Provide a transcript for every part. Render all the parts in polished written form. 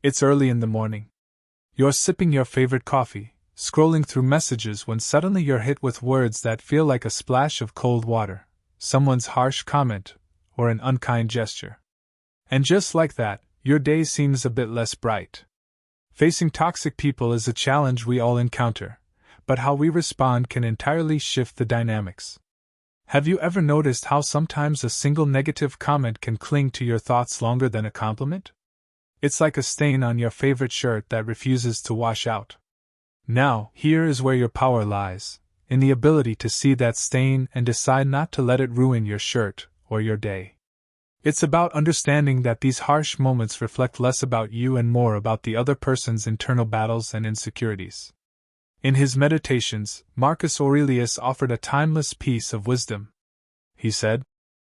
It's early in the morning. You're sipping your favorite coffee, scrolling through messages when suddenly you're hit with words that feel like a splash of cold water, someone's harsh comment, or an unkind gesture. And just like that, your day seems a bit less bright. Facing toxic people is a challenge we all encounter, but how we respond can entirely shift the dynamics. Have you ever noticed how sometimes a single negative comment can cling to your thoughts longer than a compliment? It's like a stain on your favorite shirt that refuses to wash out. Now, here is where your power lies, in the ability to see that stain and decide not to let it ruin your shirt or your day. It's about understanding that these harsh moments reflect less about you and more about the other person's internal battles and insecurities. In his Meditations, Marcus Aurelius offered a timeless piece of wisdom. He said,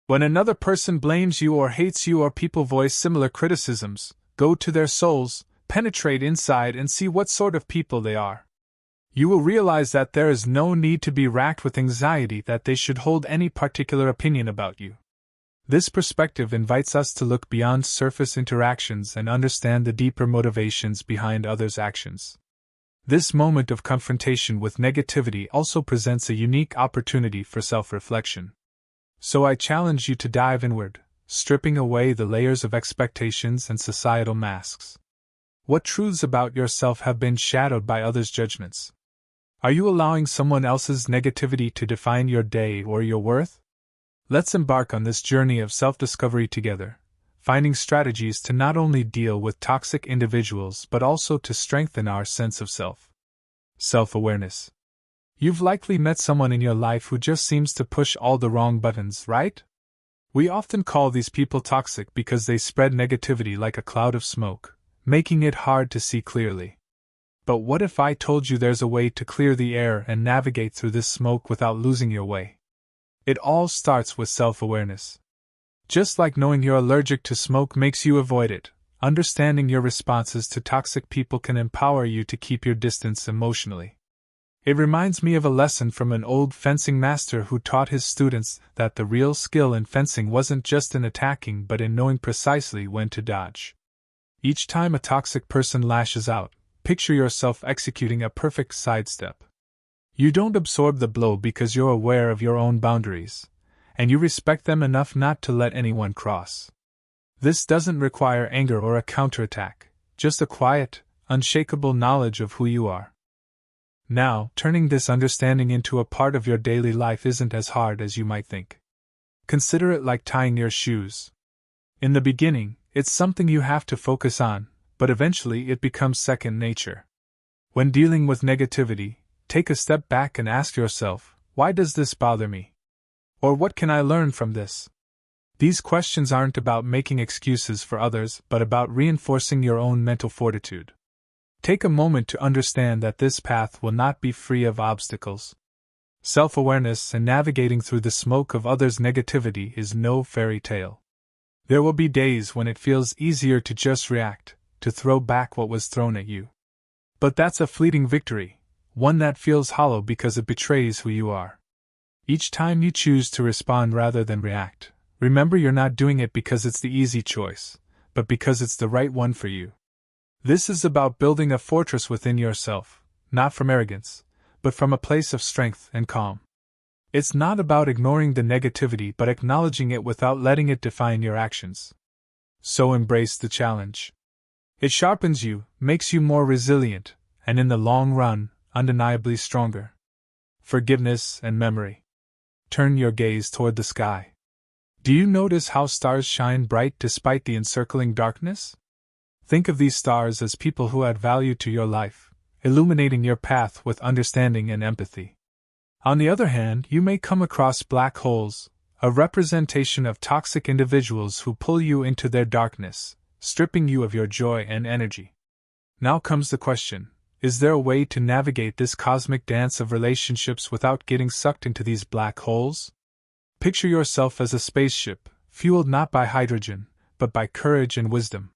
"When another person blames you or hates you or people voice similar criticisms, go to their souls, penetrate inside and see what sort of people they are. You will realize that there is no need to be racked with anxiety that they should hold any particular opinion about you." This perspective invites us to look beyond surface interactions and understand the deeper motivations behind others' actions. This moment of confrontation with negativity also presents a unique opportunity for self-reflection. So I challenge you to dive inward, stripping away the layers of expectations and societal masks. What truths about yourself have been shadowed by others' judgments? Are you allowing someone else's negativity to define your day or your worth? Let's embark on this journey of self-discovery together, finding strategies to not only deal with toxic individuals but also to strengthen our sense of self. Self-awareness. You've likely met someone in your life who just seems to push all the wrong buttons, right? We often call these people toxic because they spread negativity like a cloud of smoke, making it hard to see clearly. But what if I told you there's a way to clear the air and navigate through this smoke without losing your way? It all starts with self-awareness. Just like knowing you're allergic to smoke makes you avoid it, understanding your responses to toxic people can empower you to keep your distance emotionally. It reminds me of a lesson from an old fencing master who taught his students that the real skill in fencing wasn't just in attacking but in knowing precisely when to dodge. Each time a toxic person lashes out, picture yourself executing a perfect sidestep. You don't absorb the blow because you're aware of your own boundaries, and you respect them enough not to let anyone cross. This doesn't require anger or a counterattack, just a quiet, unshakable knowledge of who you are. Now, turning this understanding into a part of your daily life isn't as hard as you might think. Consider it like tying your shoes. In the beginning, it's something you have to focus on, but eventually it becomes second nature. When dealing with negativity, take a step back and ask yourself, why does this bother me? Or what can I learn from this? These questions aren't about making excuses for others but about reinforcing your own mental fortitude. Take a moment to understand that this path will not be free of obstacles. Self-awareness and navigating through the smoke of others' negativity is no fairy tale. There will be days when it feels easier to just react, to throw back what was thrown at you. But that's a fleeting victory, one that feels hollow because it betrays who you are. Each time you choose to respond rather than react, remember you're not doing it because it's the easy choice, but because it's the right one for you. This is about building a fortress within yourself, not from arrogance, but from a place of strength and calm. It's not about ignoring the negativity but acknowledging it without letting it define your actions. So embrace the challenge. It sharpens you, makes you more resilient, and in the long run, undeniably stronger. Forgiveness and memory. Turn your gaze toward the sky. Do you notice how stars shine bright despite the encircling darkness? Think of these stars as people who add value to your life, illuminating your path with understanding and empathy. On the other hand, you may come across black holes, a representation of toxic individuals who pull you into their darkness, stripping you of your joy and energy. Now comes the question. Is there a way to navigate this cosmic dance of relationships without getting sucked into these black holes? Picture yourself as a spaceship, fueled not by hydrogen, but by courage and wisdom.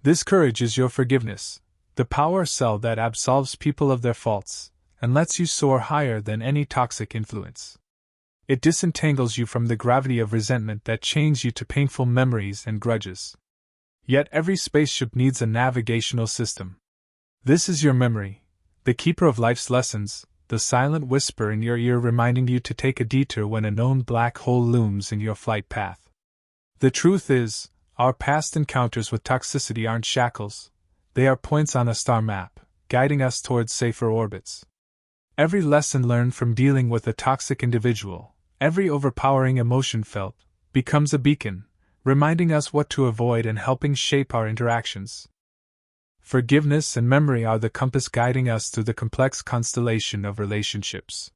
This courage is your forgiveness, the power cell that absolves people of their faults, and lets you soar higher than any toxic influence. It disentangles you from the gravity of resentment that chains you to painful memories and grudges. Yet every spaceship needs a navigational system. This is your memory, the keeper of life's lessons, the silent whisper in your ear reminding you to take a detour when a known black hole looms in your flight path. The truth is, our past encounters with toxicity aren't shackles, they are points on a star map, guiding us towards safer orbits. Every lesson learned from dealing with a toxic individual, every overpowering emotion felt, becomes a beacon, reminding us what to avoid and helping shape our interactions. Forgiveness and memory are the compass guiding us through the complex constellation of relationships.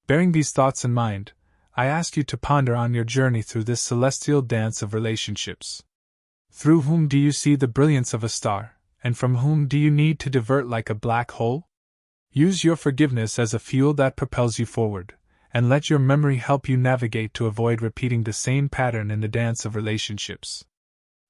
Bearing these thoughts in mind, I ask you to ponder on your journey through this celestial dance of relationships. Through whom do you see the brilliance of a star, and from whom do you need to divert like a black hole? Use your forgiveness as a fuel that propels you forward, and let your memory help you navigate to avoid repeating the same pattern in the dance of relationships.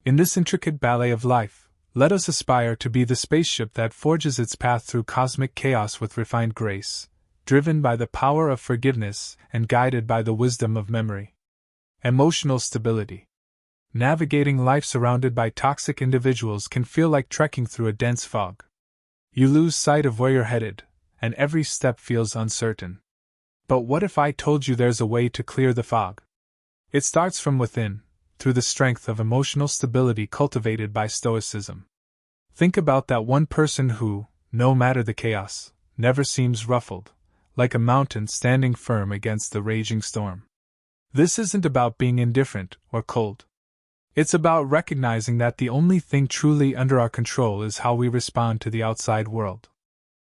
In this intricate ballet of life, let us aspire to be the spaceship that forges its path through cosmic chaos with refined grace, driven by the power of forgiveness and guided by the wisdom of memory. Emotional stability. Navigating life surrounded by toxic individuals can feel like trekking through a dense fog. You lose sight of where you're headed, and every step feels uncertain. But what if I told you there's a way to clear the fog? It starts from within, through the strength of emotional stability cultivated by Stoicism. Think about that one person who, no matter the chaos, never seems ruffled, like a mountain standing firm against the raging storm. This isn't about being indifferent or cold. It's about recognizing that the only thing truly under our control is how we respond to the outside world.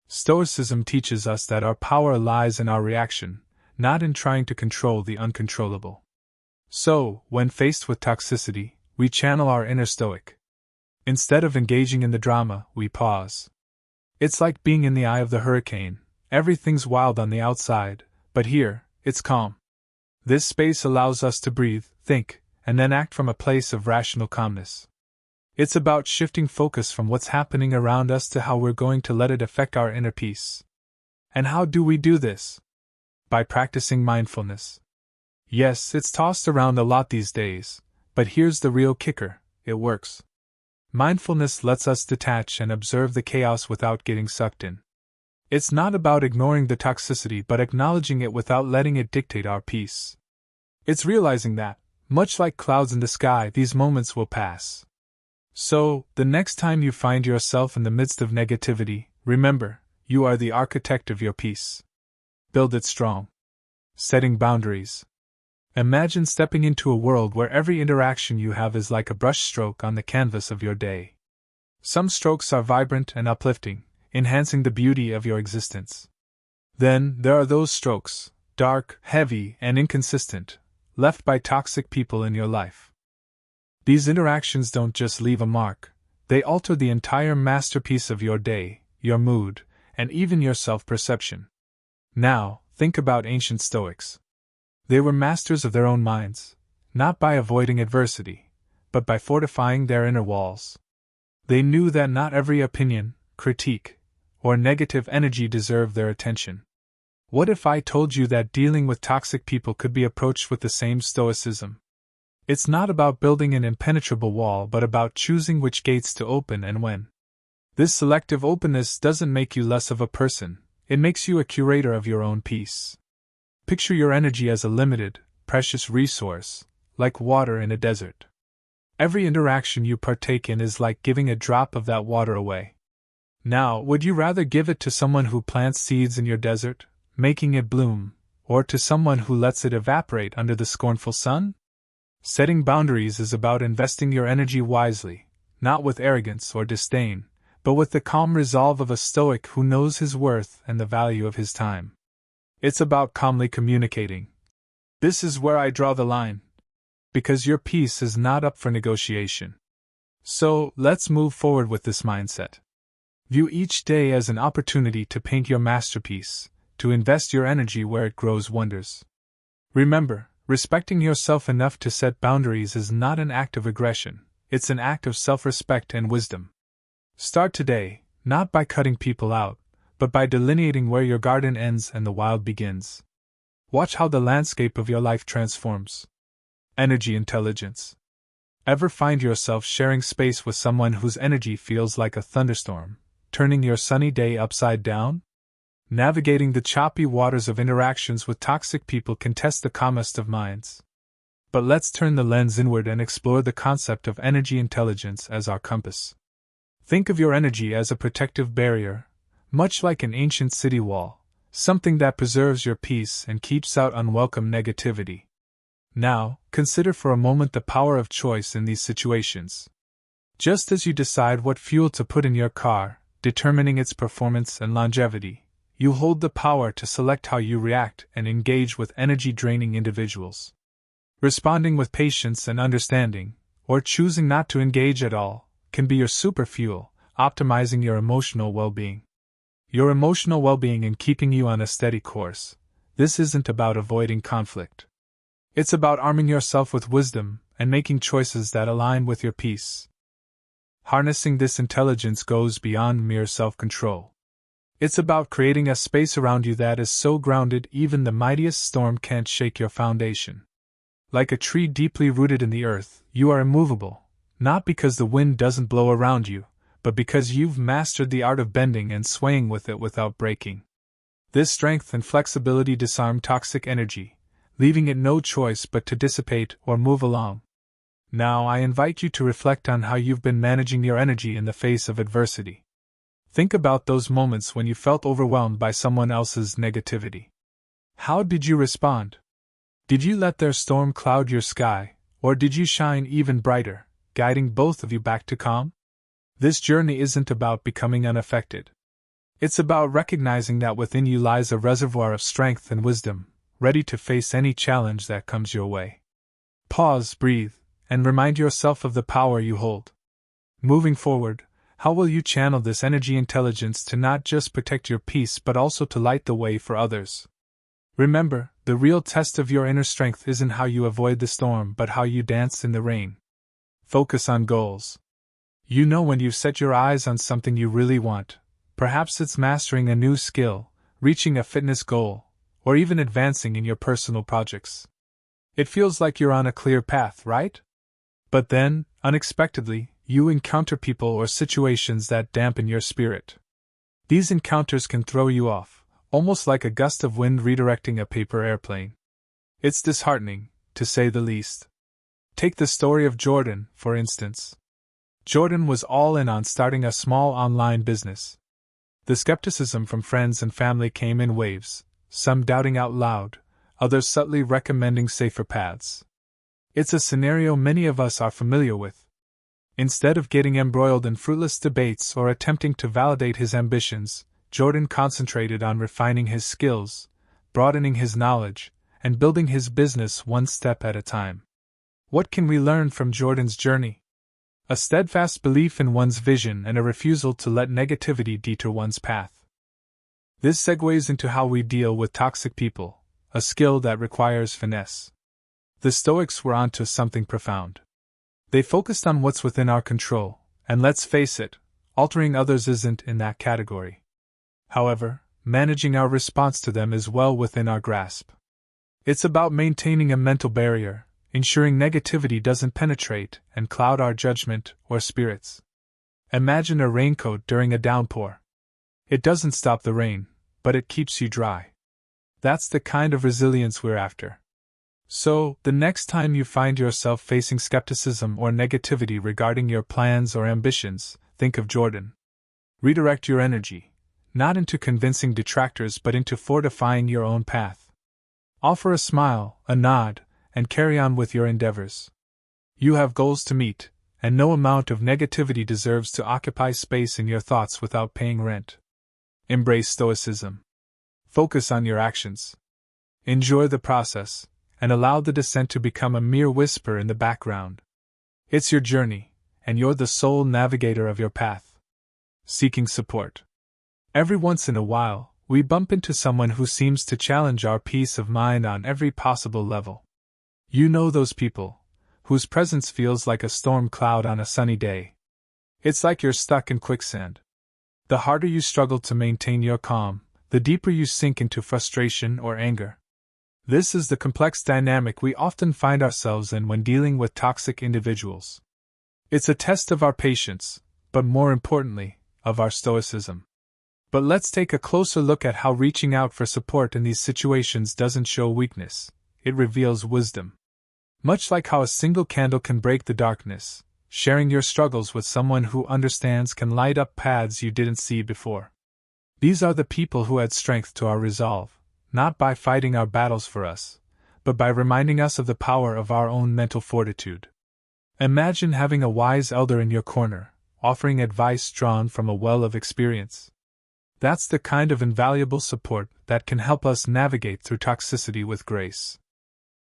Stoicism teaches us that our power lies in our reaction, not in trying to control the uncontrollable. So, when faced with toxicity, we channel our inner Stoic. Instead of engaging in the drama, we pause. It's like being in the eye of the hurricane. Everything's wild on the outside, but here, it's calm. This space allows us to breathe, think, and then act from a place of rational calmness. It's about shifting focus from what's happening around us to how we're going to let it affect our inner peace. And how do we do this? By practicing mindfulness. Yes, it's tossed around a lot these days, but here's the real kicker: it works. Mindfulness lets us detach and observe the chaos without getting sucked in. It's not about ignoring the toxicity but acknowledging it without letting it dictate our peace. It's realizing that, much like clouds in the sky, these moments will pass. So, the next time you find yourself in the midst of negativity, remember, you are the architect of your peace. Build it strong. Setting boundaries. Imagine stepping into a world where every interaction you have is like a brushstroke on the canvas of your day. Some strokes are vibrant and uplifting, enhancing the beauty of your existence. Then, there are those strokes, dark, heavy, and inconsistent, left by toxic people in your life. These interactions don't just leave a mark, they alter the entire masterpiece of your day, your mood, and even your self-perception. Now, think about ancient Stoics. They were masters of their own minds, not by avoiding adversity, but by fortifying their inner walls. They knew that not every opinion, critique, or negative energy deserved their attention. What if I told you that dealing with toxic people could be approached with the same stoicism? It's not about building an impenetrable wall but about choosing which gates to open and when. This selective openness doesn't make you less of a person, it makes you a curator of your own peace. Picture your energy as a limited, precious resource, like water in a desert. Every interaction you partake in is like giving a drop of that water away. Now, would you rather give it to someone who plants seeds in your desert, making it bloom, or to someone who lets it evaporate under the scornful sun? Setting boundaries is about investing your energy wisely, not with arrogance or disdain, but with the calm resolve of a Stoic who knows his worth and the value of his time. It's about calmly communicating. This is where I draw the line. Because your peace is not up for negotiation. So, let's move forward with this mindset. View each day as an opportunity to paint your masterpiece, to invest your energy where it grows wonders. Remember, respecting yourself enough to set boundaries is not an act of aggression, it's an act of self-respect and wisdom. Start today, not by cutting people out, but by delineating where your garden ends and the wild begins. Watch how the landscape of your life transforms. Energy intelligence. Ever find yourself sharing space with someone whose energy feels like a thunderstorm, turning your sunny day upside down? Navigating the choppy waters of interactions with toxic people can test the calmest of minds. But let's turn the lens inward and explore the concept of energy intelligence as our compass. Think of your energy as a protective barrier, much like an ancient city wall, something that preserves your peace and keeps out unwelcome negativity. Now, consider for a moment the power of choice in these situations. Just as you decide what fuel to put in your car, determining its performance and longevity, you hold the power to select how you react and engage with energy-draining individuals. Responding with patience and understanding, or choosing not to engage at all, can be your super fuel, optimizing your emotional well-being. Your emotional well-being and keeping you on a steady course. This isn't about avoiding conflict. It's about arming yourself with wisdom and making choices that align with your peace. Harnessing this intelligence goes beyond mere self-control. It's about creating a space around you that is so grounded even the mightiest storm can't shake your foundation. Like a tree deeply rooted in the earth, you are immovable, not because the wind doesn't blow around you, but because you've mastered the art of bending and swaying with it without breaking. This strength and flexibility disarm toxic energy, leaving it no choice but to dissipate or move along. Now I invite you to reflect on how you've been managing your energy in the face of adversity. Think about those moments when you felt overwhelmed by someone else's negativity. How did you respond? Did you let their storm cloud your sky, or did you shine even brighter, guiding both of you back to calm? This journey isn't about becoming unaffected. It's about recognizing that within you lies a reservoir of strength and wisdom, ready to face any challenge that comes your way. Pause, breathe, and remind yourself of the power you hold. Moving forward, how will you channel this energy intelligence to not just protect your peace but also to light the way for others? Remember, the real test of your inner strength isn't how you avoid the storm but how you dance in the rain. Focus on goals. You know when you've set your eyes on something you really want. Perhaps it's mastering a new skill, reaching a fitness goal, or even advancing in your personal projects. It feels like you're on a clear path, right? But then, unexpectedly, you encounter people or situations that dampen your spirit. These encounters can throw you off, almost like a gust of wind redirecting a paper airplane. It's disheartening, to say the least. Take the story of Jordan, for instance. Jordan was all in on starting a small online business. The skepticism from friends and family came in waves, some doubting out loud, others subtly recommending safer paths. It's a scenario many of us are familiar with. Instead of getting embroiled in fruitless debates or attempting to validate his ambitions, Jordan concentrated on refining his skills, broadening his knowledge, and building his business one step at a time. What can we learn from Jordan's journey? A steadfast belief in one's vision and a refusal to let negativity deter one's path. This segues into how we deal with toxic people, a skill that requires finesse. The Stoics were onto something profound. They focused on what's within our control, and let's face it, altering others isn't in that category. However, managing our response to them is well within our grasp. It's about maintaining a mental barrier, ensuring negativity doesn't penetrate and cloud our judgment or spirits. Imagine a raincoat during a downpour. It doesn't stop the rain, but it keeps you dry. That's the kind of resilience we're after. So, the next time you find yourself facing skepticism or negativity regarding your plans or ambitions, think of Jordan. Redirect your energy, not into convincing detractors but into fortifying your own path. Offer a smile, a nod, and carry on with your endeavors. You have goals to meet, and no amount of negativity deserves to occupy space in your thoughts without paying rent. Embrace Stoicism. Focus on your actions. Enjoy the process, and allow the descent to become a mere whisper in the background. It's your journey, and you're the sole navigator of your path. Seeking support. Every once in a while, we bump into someone who seems to challenge our peace of mind on every possible level. You know those people, whose presence feels like a storm cloud on a sunny day. It's like you're stuck in quicksand. The harder you struggle to maintain your calm, the deeper you sink into frustration or anger. This is the complex dynamic we often find ourselves in when dealing with toxic individuals. It's a test of our patience, but more importantly, of our stoicism. But let's take a closer look at how reaching out for support in these situations doesn't show weakness, it reveals wisdom. Much like how a single candle can break the darkness, sharing your struggles with someone who understands can light up paths you didn't see before. These are the people who add strength to our resolve, not by fighting our battles for us, but by reminding us of the power of our own mental fortitude. Imagine having a wise elder in your corner, offering advice drawn from a well of experience. That's the kind of invaluable support that can help us navigate through toxicity with grace.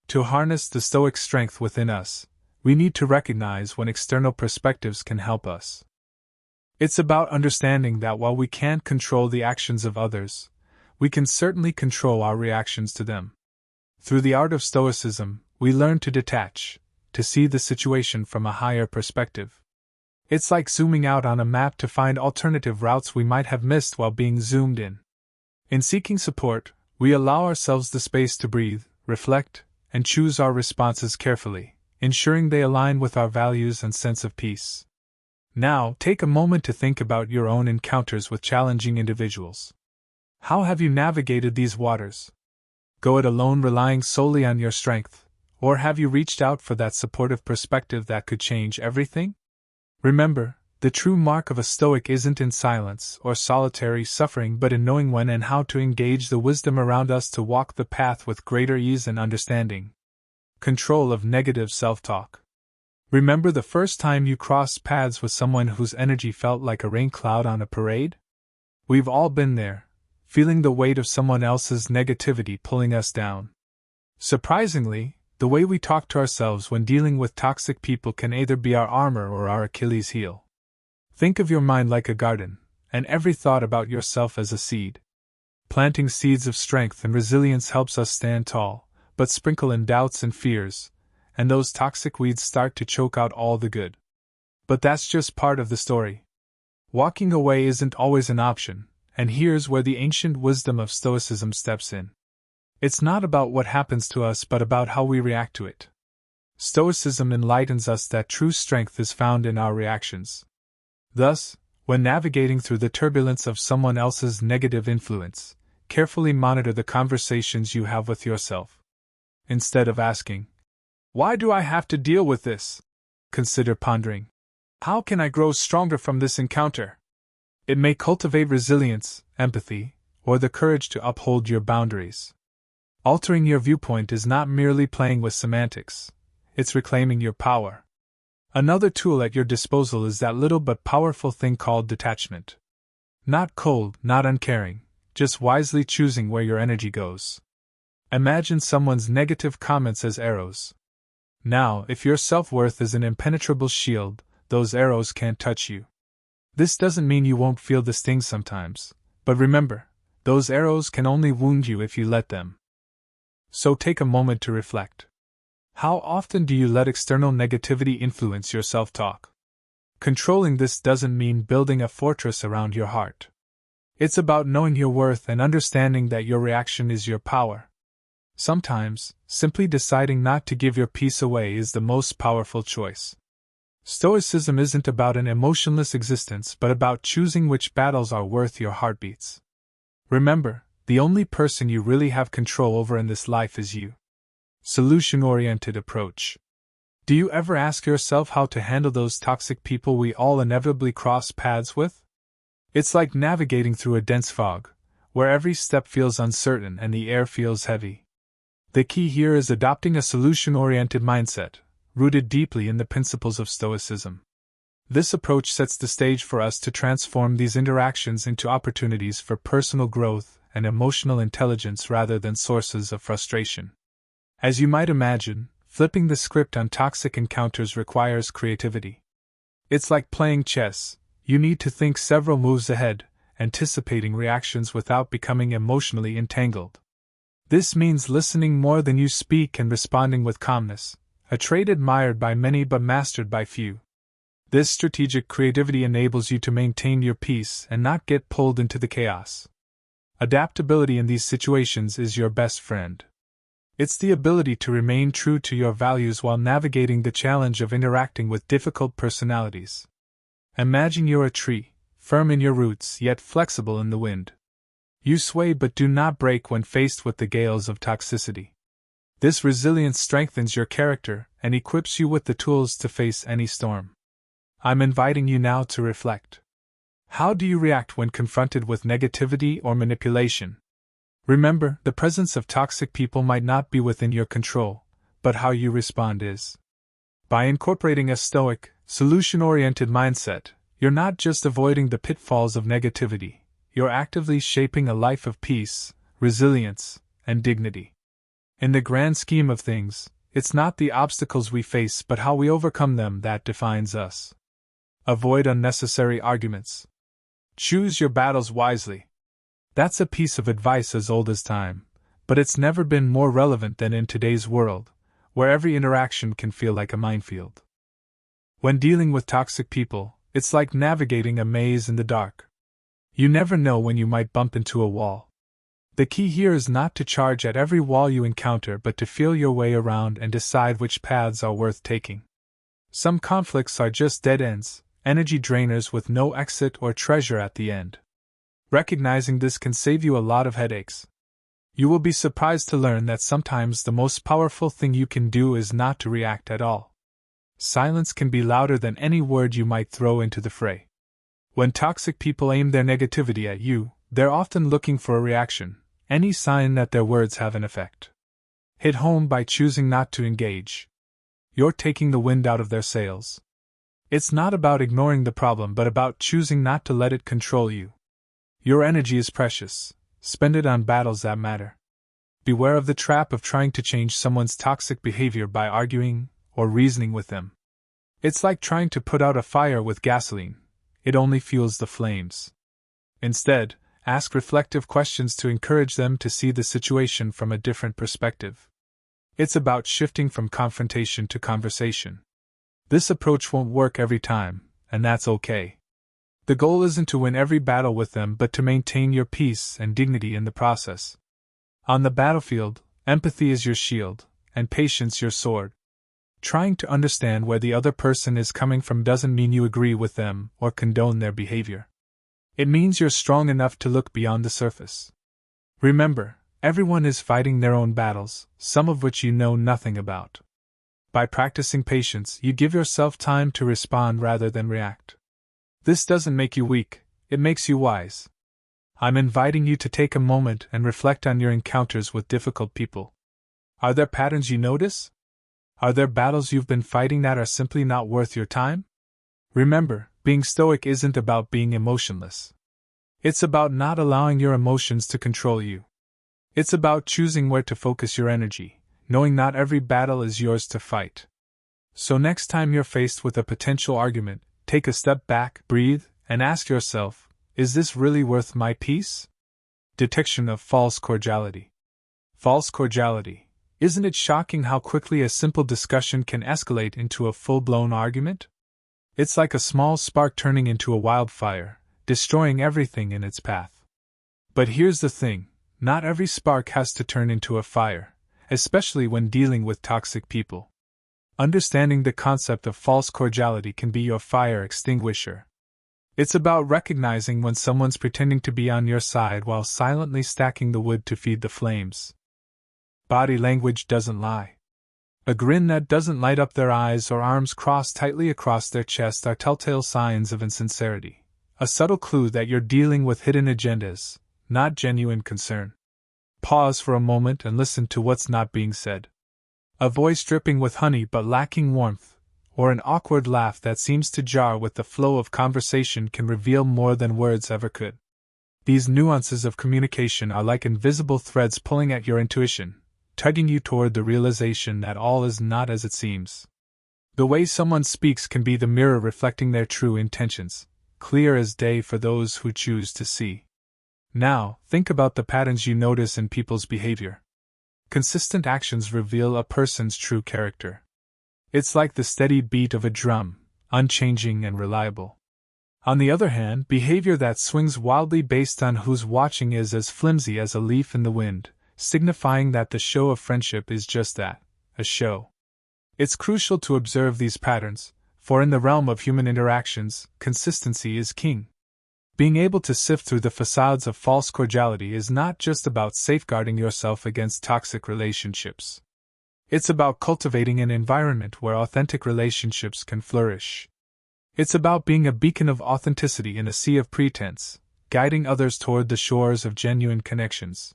To harness the Stoic strength within us, we need to recognize when external perspectives can help us. It's about understanding that while we can't control the actions of others, we can certainly control our reactions to them. Through the art of Stoicism, we learn to detach, to see the situation from a higher perspective. It's like zooming out on a map to find alternative routes we might have missed while being zoomed in. In seeking support, we allow ourselves the space to breathe, reflect, and choose our responses carefully, ensuring they align with our values and sense of peace. Now, take a moment to think about your own encounters with challenging individuals. How have you navigated these waters? Go it alone, relying solely on your strength, or have you reached out for that supportive perspective that could change everything? Remember, the true mark of a Stoic isn't in silence or solitary suffering but in knowing when and how to engage the wisdom around us to walk the path with greater ease and understanding. Control of negative self-talk. Remember the first time you crossed paths with someone whose energy felt like a rain cloud on a parade? We've all been there, feeling the weight of someone else's negativity pulling us down. Surprisingly, the way we talk to ourselves when dealing with toxic people can either be our armor or our Achilles heel. Think of your mind like a garden, and every thought about yourself as a seed. Planting seeds of strength and resilience helps us stand tall, but sprinkle in doubts and fears, and those toxic weeds start to choke out all the good. But that's just part of the story. Walking away isn't always an option, and here's where the ancient wisdom of Stoicism steps in. It's not about what happens to us but about how we react to it. Stoicism enlightens us that true strength is found in our reactions. Thus, when navigating through the turbulence of someone else's negative influence, carefully monitor the conversations you have with yourself. Instead of asking, "Why do I have to deal with this?" consider pondering, "How can I grow stronger from this encounter?" It may cultivate resilience, empathy, or the courage to uphold your boundaries. Altering your viewpoint is not merely playing with semantics, it's reclaiming your power. Another tool at your disposal is that little but powerful thing called detachment. Not cold, not uncaring, just wisely choosing where your energy goes. Imagine someone's negative comments as arrows. Now, if your self-worth is an impenetrable shield, those arrows can't touch you. This doesn't mean you won't feel the sting sometimes, but remember, those arrows can only wound you if you let them. So take a moment to reflect. How often do you let external negativity influence your self-talk? Controlling this doesn't mean building a fortress around your heart. It's about knowing your worth and understanding that your reaction is your power. Sometimes, simply deciding not to give your peace away is the most powerful choice. Stoicism isn't about an emotionless existence but about choosing which battles are worth your heartbeats. Remember, the only person you really have control over in this life is you. Solution-oriented approach. Do you ever ask yourself how to handle those toxic people we all inevitably cross paths with? It's like navigating through a dense fog, where every step feels uncertain and the air feels heavy. The key here is adopting a solution-oriented mindset, rooted deeply in the principles of Stoicism. This approach sets the stage for us to transform these interactions into opportunities for personal growth and emotional intelligence rather than sources of frustration. As you might imagine, flipping the script on toxic encounters requires creativity. It's like playing chess, you need to think several moves ahead, anticipating reactions without becoming emotionally entangled. This means listening more than you speak and responding with calmness, a trait admired by many but mastered by few. This strategic creativity enables you to maintain your peace and not get pulled into the chaos. Adaptability in these situations is your best friend. It's the ability to remain true to your values while navigating the challenge of interacting with difficult personalities. Imagine you're a tree, firm in your roots yet flexible in the wind. You sway but do not break when faced with the gales of toxicity. This resilience strengthens your character and equips you with the tools to face any storm. I'm inviting you now to reflect. How do you react when confronted with negativity or manipulation? Remember, the presence of toxic people might not be within your control, but how you respond is. By incorporating a Stoic, solution-oriented mindset, you're not just avoiding the pitfalls of negativity, you're actively shaping a life of peace, resilience, and dignity. In the grand scheme of things, it's not the obstacles we face but how we overcome them that defines us. Avoid unnecessary arguments. Choose your battles wisely. That's a piece of advice as old as time, but it's never been more relevant than in today's world, where every interaction can feel like a minefield. When dealing with toxic people, it's like navigating a maze in the dark. You never know when you might bump into a wall. The key here is not to charge at every wall you encounter but to feel your way around and decide which paths are worth taking. Some conflicts are just dead ends, energy drainers with no exit or treasure at the end. Recognizing this can save you a lot of headaches. You will be surprised to learn that sometimes the most powerful thing you can do is not to react at all. Silence can be louder than any word you might throw into the fray. When toxic people aim their negativity at you, they're often looking for a reaction, any sign that their words have an effect. Hit home by choosing not to engage. You're taking the wind out of their sails. It's not about ignoring the problem but about choosing not to let it control you. Your energy is precious. Spend it on battles that matter. Beware of the trap of trying to change someone's toxic behavior by arguing or reasoning with them. It's like trying to put out a fire with gasoline. It only fuels the flames. Instead, ask reflective questions to encourage them to see the situation from a different perspective. It's about shifting from confrontation to conversation. This approach won't work every time, and that's okay. The goal isn't to win every battle with them but to maintain your peace and dignity in the process. On the battlefield, empathy is your shield, and patience your sword. Trying to understand where the other person is coming from doesn't mean you agree with them or condone their behavior. It means you're strong enough to look beyond the surface. Remember, everyone is fighting their own battles, some of which you know nothing about. By practicing patience, you give yourself time to respond rather than react. This doesn't make you weak, it makes you wise. I'm inviting you to take a moment and reflect on your encounters with difficult people. Are there patterns you notice? Are there battles you've been fighting that are simply not worth your time? Remember, being stoic isn't about being emotionless. It's about not allowing your emotions to control you. It's about choosing where to focus your energy, knowing not every battle is yours to fight. So next time you're faced with a potential argument, take a step back, breathe, and ask yourself, is this really worth my peace? Detection of false cordiality. False cordiality. Isn't it shocking how quickly a simple discussion can escalate into a full-blown argument? It's like a small spark turning into a wildfire, destroying everything in its path. But here's the thing, not every spark has to turn into a fire, especially when dealing with toxic people. Understanding the concept of false cordiality can be your fire extinguisher. It's about recognizing when someone's pretending to be on your side while silently stacking the wood to feed the flames. Body language doesn't lie. A grin that doesn't light up their eyes or arms crossed tightly across their chest are telltale signs of insincerity, a subtle clue that you're dealing with hidden agendas, not genuine concern. Pause for a moment and listen to what's not being said. A voice dripping with honey but lacking warmth, or an awkward laugh that seems to jar with the flow of conversation can reveal more than words ever could. These nuances of communication are like invisible threads pulling at your intuition, tugging you toward the realization that all is not as it seems. The way someone speaks can be the mirror reflecting their true intentions, clear as day for those who choose to see. Now, think about the patterns you notice in people's behavior. Consistent actions reveal a person's true character. It's like the steady beat of a drum, unchanging and reliable. On the other hand, behavior that swings wildly based on who's watching is as flimsy as a leaf in the wind, signifying that the show of friendship is just that, a show. It's crucial to observe these patterns, for in the realm of human interactions, consistency is king. Being able to sift through the facades of false cordiality is not just about safeguarding yourself against toxic relationships. It's about cultivating an environment where authentic relationships can flourish. It's about being a beacon of authenticity in a sea of pretense, guiding others toward the shores of genuine connections.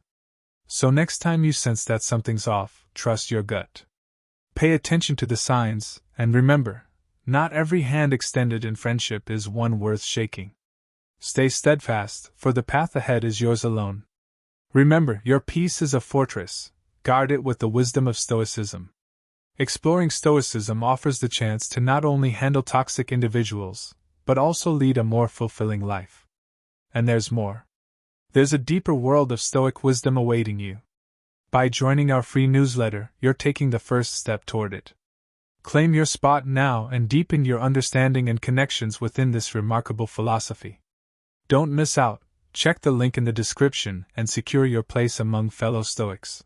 So next time you sense that something's off, trust your gut. Pay attention to the signs, and remember, not every hand extended in friendship is one worth shaking. Stay steadfast, for the path ahead is yours alone. Remember, your peace is a fortress. Guard it with the wisdom of Stoicism. Exploring Stoicism offers the chance to not only handle toxic individuals, but also lead a more fulfilling life. And there's more. There's a deeper world of Stoic wisdom awaiting you. By joining our free newsletter, you're taking the first step toward it. Claim your spot now and deepen your understanding and connections within this remarkable philosophy. Don't miss out. Check the link in the description and secure your place among fellow Stoics.